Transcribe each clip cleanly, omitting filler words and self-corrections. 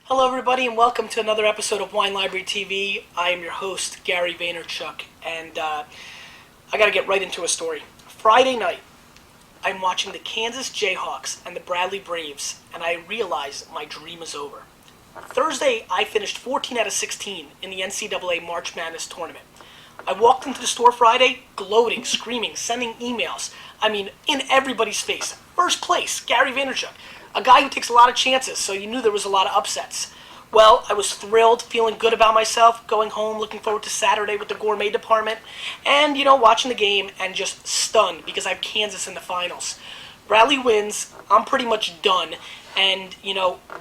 Hello, everybody, and welcome to another episode of Wine Library TV. I am your host, Gary Vaynerchuk, and I got to get right into a story. Friday night, I'm watching the Kansas Jayhawks and the Bradley Braves, and I realize my dream is over. Thursday, I finished 14 out of 16 in the NCAA March Madness tournament. I walked into the store Friday, gloating, screaming, sending emails. I mean, in everybody's face. First place, Gary Vaynerchuk. A guy who takes a lot of chances, so you knew there was a lot of upsets. Well, I was thrilled, feeling good about myself, going home, looking forward to Saturday with the gourmet department, and, watching the game and just stunned because I have Kansas in the finals. Bradley wins, I'm pretty much done, and,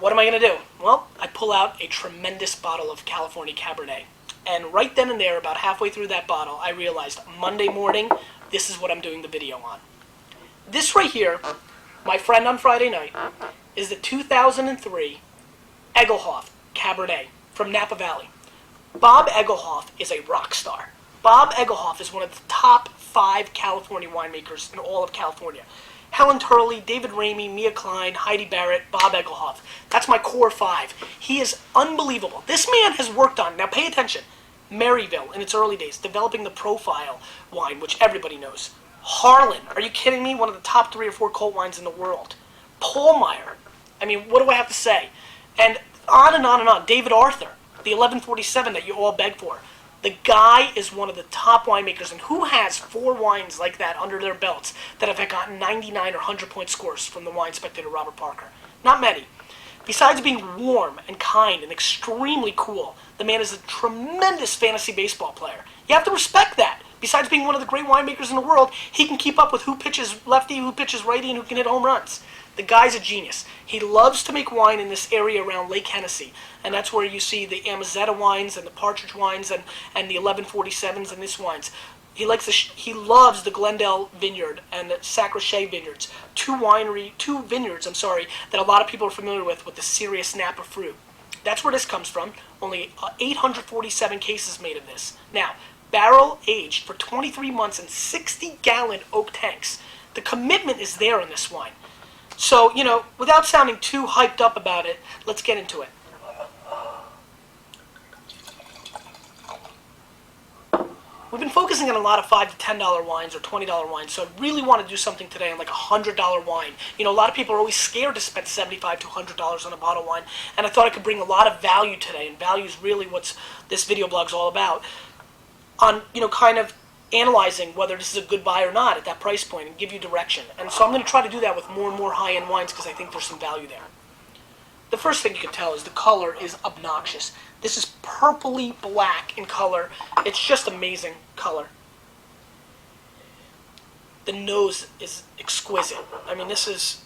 what am I going to do? Well, I pull out a tremendous bottle of California Cabernet. And right then and there, about halfway through that bottle, I realized Monday morning, this is what I'm doing the video on. This right here, my friend on Friday night, is the 2003 Egelhoff Cabernet from Napa Valley. Bob Egelhoff is a rock star. Bob Egelhoff is one of the top 5 California winemakers in all of California. Helen Turley, David Ramey, Mia Klein, Heidi Barrett, Bob Egelhoff. That's my core 5. He is unbelievable. This man has worked on, now pay attention, Maryville in its early days, developing the profile wine, which everybody knows. Harlan, are you kidding me? One of the top 3 or 4 cult wines in the world. Paulmeyer, I mean, what do I have to say? And on and on and on. David Arthur, the 1147 that you all beg for. The guy is one of the top winemakers, and who has 4 wines like that under their belts that have gotten 99 or 100-point scores from the wine spectator Robert Parker? Not many. Besides being warm and kind and extremely cool, the man is a tremendous fantasy baseball player. You have to respect that. Besides being one of the great winemakers in the world, he can keep up with who pitches lefty, who pitches righty, and who can hit home runs. The guy's a genius. He loves to make wine in this area around Lake Hennessy, and that's where you see the Amazetta wines and the Partridge wines and the 1147s and this wines. He loves the Glendale Vineyard and the Sacrochet Vineyards, two vineyards, that a lot of people are familiar with the serious Napa fruit. That's where this comes from. Only 847 cases made of this. Now, barrel aged for 23 months in 60-gallon oak tanks. The commitment is there in this wine. So, without sounding too hyped up about it, let's get into it. We've been focusing on a lot of $5 to $10 wines or $20 wines, so I really want to do something today on like a $100 wine. A lot of people are always scared to spend $75 to $100 on a bottle of wine, and I thought I could bring a lot of value today, and value is really what this video blog's all about, on, kind of analyzing whether this is a good buy or not at that price point and give you direction. And so I'm going to try to do that with more and more high-end wines because I think there's some value there. The first thing you can tell is the color is obnoxious. This is purpley black in color. It's just amazing color. The nose is exquisite. I mean, this is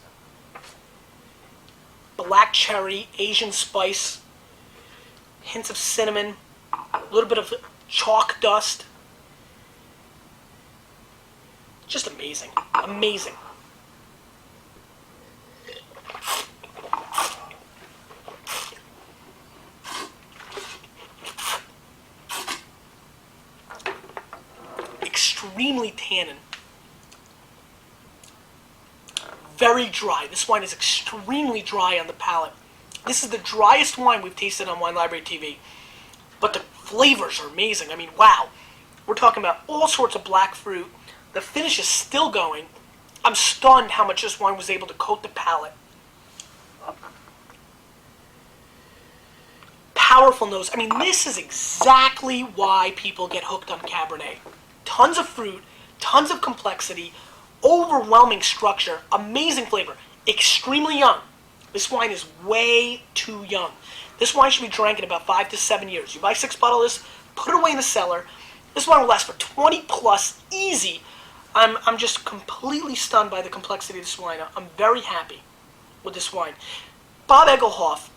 black cherry, Asian spice, hints of cinnamon, a little bit of chalk dust. Just amazing. Amazing. Extremely tannin. Very dry. This wine is extremely dry on the palate. This is the driest wine we've tasted on Wine Library TV. But the flavors are amazing. I mean, wow. We're talking about all sorts of black fruit. The finish is still going. I'm stunned how much this wine was able to coat the palate. Powerful nose. I mean, this is exactly why people get hooked on Cabernet. Tons of fruit, tons of complexity, overwhelming structure, amazing flavor, extremely young. This wine is way too young. This wine should be drank in about 5 to 7 years. You buy 6 bottles of this, put it away in the cellar. This wine will last for 20 plus, easy. I'm just completely stunned by the complexity of this wine. I'm very happy with this wine. Bob Egelhoff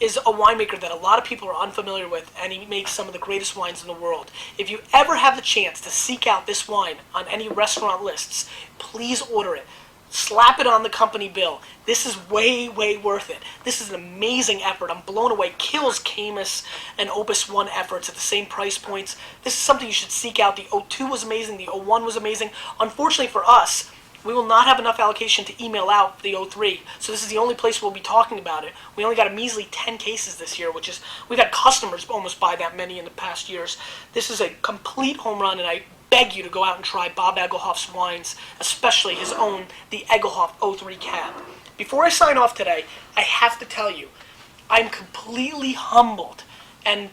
is a winemaker that a lot of people are unfamiliar with, and he makes some of the greatest wines in the world. If you ever have the chance to seek out this wine on any restaurant lists, please order it. Slap it on the company bill. This is way, way worth it. This is an amazing effort. I'm blown away. Kills Caymus and Opus 1 efforts at the same price points. This is something you should seek out. The 02 was amazing. The 01 was amazing. Unfortunately for us, we will not have enough allocation to email out the 03. So this is the only place we'll be talking about it. We only got a measly 10 cases this year, which is, we've had customers almost buy that many in the past years. This is a complete home run, and I beg you to go out and try Bob Egelhoff's wines, especially his own, the Egelhoff 03 Cab. Before I sign off today, I have to tell you, I'm completely humbled and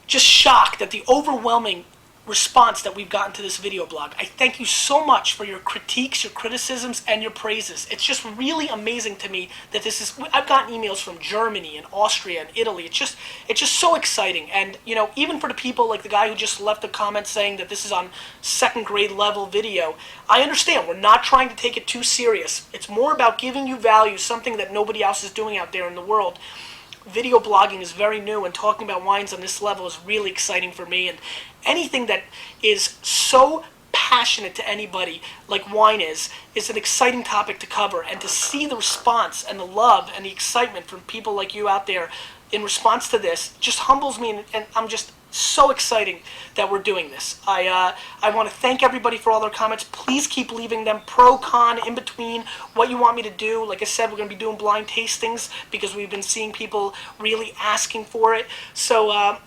just shocked at the overwhelming response that we've gotten to this video blog. I thank you so much for your critiques, your criticisms, and your praises. It's just really amazing to me that this is, I've gotten emails from Germany and Austria and Italy. It's just so exciting. And, you know, even for the people like the guy who just left a comment saying that this is on second grade level video, I understand. We're not trying to take it too serious. It's more about giving you value, something that nobody else is doing out there in the world. Video blogging is very new, and talking about wines on this level is really exciting for me. And anything that is so passionate to anybody like wine is an exciting topic to cover. And to see the response and the love and the excitement from people like you out there in response to this just humbles me, and I'm just so exciting that we're doing this. I want to thank everybody for all their comments. Please keep leaving them, pro, con, in between, what you want me to do. Like I said, we're going to be doing blind tastings because we've been seeing people really asking for it. So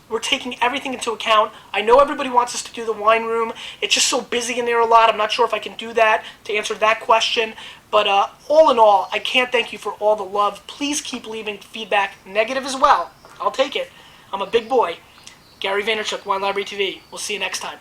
we're taking everything into account. I know everybody wants us to do the wine room. It's just so busy in there a lot. I'm not sure if I can do that to answer that question. But all in all, I can't thank you for all the love. Please keep leaving feedback, negative as well. I'll take it. I'm a big boy. Gary Vaynerchuk, Wine Library TV. We'll see you next time.